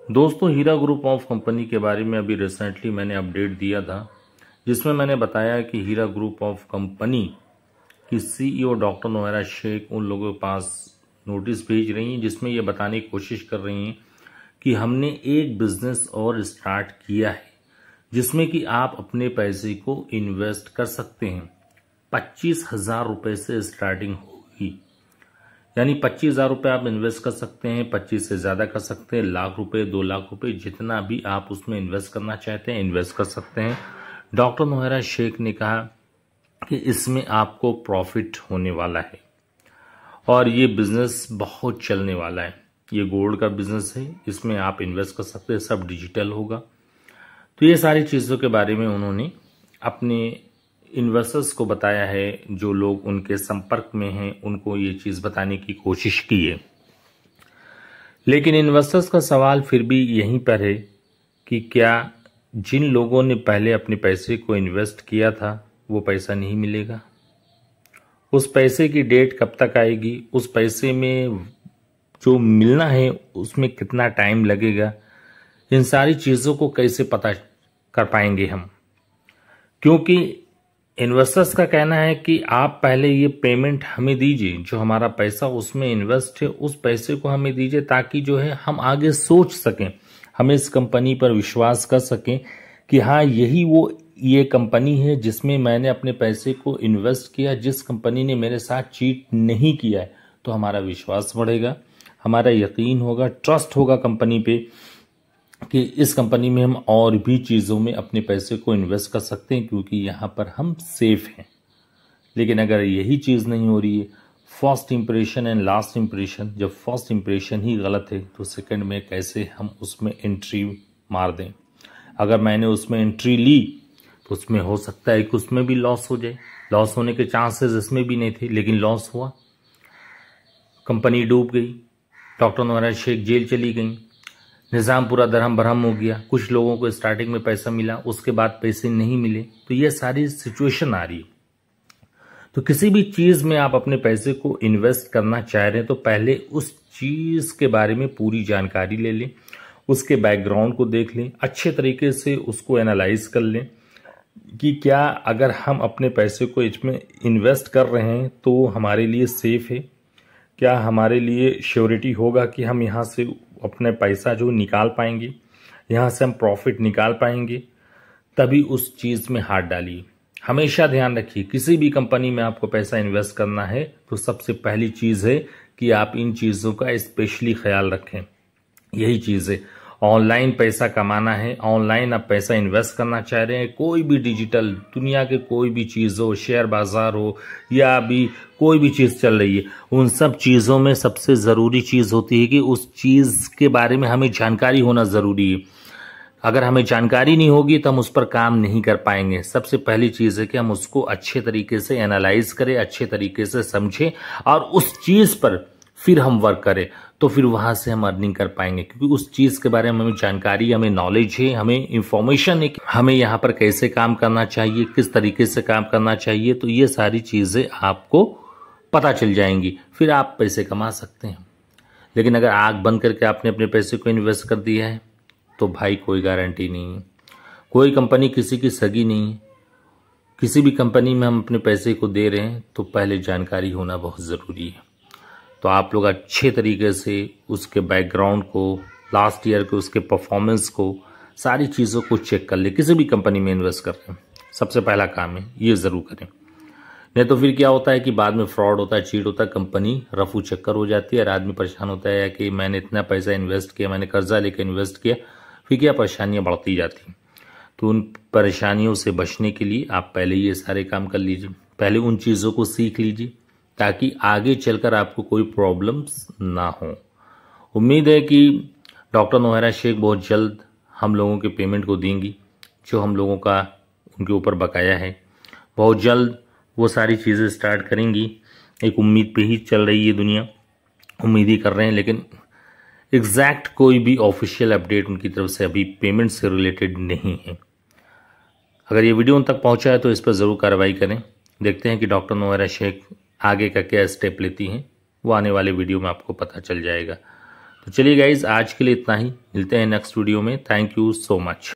दोस्तों, हीरा group of company के बारे में अभी रिसेंटली मैंने अपडेट दिया था, जिसमें मैंने बताया कि हीरा ग्रुप ऑफ कंपनी की सीईओ डॉक्टर नोएरा शेख उन लोगों के पास नोटिस भेज रही हैं, जिसमें ये बताने की कोशिश कर रही हैं कि हमने एक बिजनेस और स्टार्ट किया है जिसमें कि आप अपने पैसे को इन्वेस्ट कर सकते हैं। 25,000 रुपये से स्टार्टिंग होगी, यानी 25,000 रुपये आप इन्वेस्ट कर सकते हैं, 25 से ज़्यादा कर सकते हैं, लाख रुपए 2 लाख रुपए जितना भी आप उसमें इन्वेस्ट करना चाहते हैं इन्वेस्ट कर सकते हैं। डॉक्टर नोएरा शेख ने कहा कि इसमें आपको प्रॉफिट होने वाला है और ये बिजनेस बहुत चलने वाला है। ये गोल्ड का बिजनेस है, इसमें आप इन्वेस्ट कर सकते हैं, सब डिजिटल होगा। तो ये सारी चीज़ों के बारे में उन्होंने अपने इन्वेस्टर्स को बताया है, जो लोग उनके संपर्क में हैं उनको ये चीज़ बताने की कोशिश की है। लेकिन इन्वेस्टर्स का सवाल फिर भी यहीं पर है कि क्या जिन लोगों ने पहले अपने पैसे को इन्वेस्ट किया था वो पैसा नहीं मिलेगा? उस पैसे की डेट कब तक आएगी? उस पैसे में जो मिलना है उसमें कितना टाइम लगेगा? इन सारी चीज़ों को कैसे पता कर पाएंगे हम? क्योंकि इन्वेस्टर्स का कहना है कि आप पहले ये पेमेंट हमें दीजिए, जो हमारा पैसा उसमें इन्वेस्ट है उस पैसे को हमें दीजिए, ताकि जो है हम आगे सोच सकें, हमें इस कंपनी पर विश्वास कर सकें कि हाँ यही वो ये कंपनी है जिसमें मैंने अपने पैसे को इन्वेस्ट किया, जिस कंपनी ने मेरे साथ चीट नहीं किया है। तो हमारा विश्वास बढ़ेगा, हमारा यकीन होगा, ट्रस्ट होगा कंपनी पे कि इस कंपनी में हम और भी चीज़ों में अपने पैसे को इन्वेस्ट कर सकते हैं, क्योंकि यहाँ पर हम सेफ हैं। लेकिन अगर यही चीज़ नहीं हो रही है, first impression and last impression, जब फर्स्ट इम्प्रेशन ही गलत है तो सेकंड में कैसे हम उसमें एंट्री मार दें? अगर मैंने उसमें एंट्री ली तो उसमें हो सकता है कि उसमें भी लॉस हो जाए। लॉस होने के चांसेस इसमें भी नहीं थे, लेकिन लॉस हुआ, कंपनी डूब गई, डॉक्टर नोएरा शेख जेल चली गई, निज़ाम पूरा दरहम बरहम हो गया। कुछ लोगों को स्टार्टिंग में पैसा मिला, उसके बाद पैसे नहीं मिले। तो ये सारी सिचुएशन आ रही है। तो किसी भी चीज़ में आप अपने पैसे को इन्वेस्ट करना चाह रहे हैं तो पहले उस चीज़ के बारे में पूरी जानकारी ले लें, उसके बैकग्राउंड को देख लें, अच्छे तरीके से उसको एनालाइज कर लें कि क्या अगर हम अपने पैसे को इसमें इन्वेस्ट कर रहे हैं तो हमारे लिए सेफ है, क्या हमारे लिए श्योरिटी होगा कि हम यहाँ से अपने पैसा जो निकाल पाएंगे, यहाँ से हम प्रॉफिट निकाल पाएंगे। तभी उस चीज़ में हाथ डालिए। हमेशा ध्यान रखिए, किसी भी कंपनी में आपको पैसा इन्वेस्ट करना है तो सबसे पहली चीज़ है कि आप इन चीज़ों का स्पेशली ख्याल रखें। यही चीज़ है, ऑनलाइन पैसा कमाना है, ऑनलाइन आप पैसा इन्वेस्ट करना चाह रहे हैं, कोई भी डिजिटल दुनिया के कोई भी चीज़ हो, शेयर बाजार हो या अभी कोई भी चीज़ चल रही है, उन सब चीज़ों में सबसे ज़रूरी चीज़ होती है कि उस चीज़ के बारे में हमें जानकारी होना ज़रूरी है। अगर हमें जानकारी नहीं होगी तो हम उस पर काम नहीं कर पाएंगे। सबसे पहली चीज़ है कि हम उसको अच्छे तरीके से एनालाइज करें, अच्छे तरीके से समझें और उस चीज़ पर फिर हम वर्क करें, तो फिर वहाँ से हम अर्निंग कर पाएंगे। क्योंकि उस चीज़ के बारे में हमें जानकारी, हमें नॉलेज है, हमें इंफॉर्मेशन है कि हमें यहाँ पर कैसे काम करना चाहिए, किस तरीके से काम करना चाहिए। तो ये सारी चीज़ें आपको पता चल जाएंगी, फिर आप पैसे कमा सकते हैं। लेकिन अगर आग बंद करके आपने अपने पैसे को इन्वेस्ट कर दिया है तो भाई कोई गारंटी नहीं है, कोई कंपनी किसी की सगी नहीं है। किसी भी कंपनी में हम अपने पैसे को दे रहे हैं तो पहले जानकारी होना बहुत ज़रूरी है। तो आप लोग अच्छे तरीके से उसके बैकग्राउंड को, लास्ट ईयर के उसके परफॉर्मेंस को, सारी चीज़ों को चेक कर ले। किसी भी कंपनी में इन्वेस्ट कर रहे हैं, सबसे पहला काम है ये ज़रूर करें। नहीं तो फिर क्या होता है कि बाद में फ्रॉड होता है, चीट होता है, कंपनी रफू चक्कर हो जाती है और आदमी परेशान होता है कि मैंने इतना पैसा इन्वेस्ट किया, मैंने कर्जा लेकर इन्वेस्ट किया, फिर क्या परेशानियाँ बढ़ती जाती। तो उन परेशानियों से बचने के लिए आप पहले ये सारे काम कर लीजिए, पहले उन चीज़ों को सीख लीजिए ताकि आगे चलकर आपको कोई प्रॉब्लम्स ना हो। उम्मीद है कि डॉक्टर नोएरा शेख बहुत जल्द हम लोगों के पेमेंट को देंगी, जो हम लोगों का उनके ऊपर बकाया है। बहुत जल्द वो सारी चीज़ें स्टार्ट करेंगी। एक उम्मीद पे ही चल रही है दुनिया, उम्मीद ही कर रहे हैं, लेकिन एग्जैक्ट कोई भी ऑफिशियल अपडेट उनकी तरफ से अभी पेमेंट से रिलेटेड नहीं है। अगर ये वीडियो उन तक पहुंचा है तो इस पर ज़रूर कार्रवाई करें। देखते हैं कि डॉक्टर नोएरा शेख आगे का क्या स्टेप लेती हैं, वो आने वाले वीडियो में आपको पता चल जाएगा। तो तो चलिए गाइज, आज के लिए इतना ही, मिलते हैं नेक्स्ट वीडियो में। Thank you so much.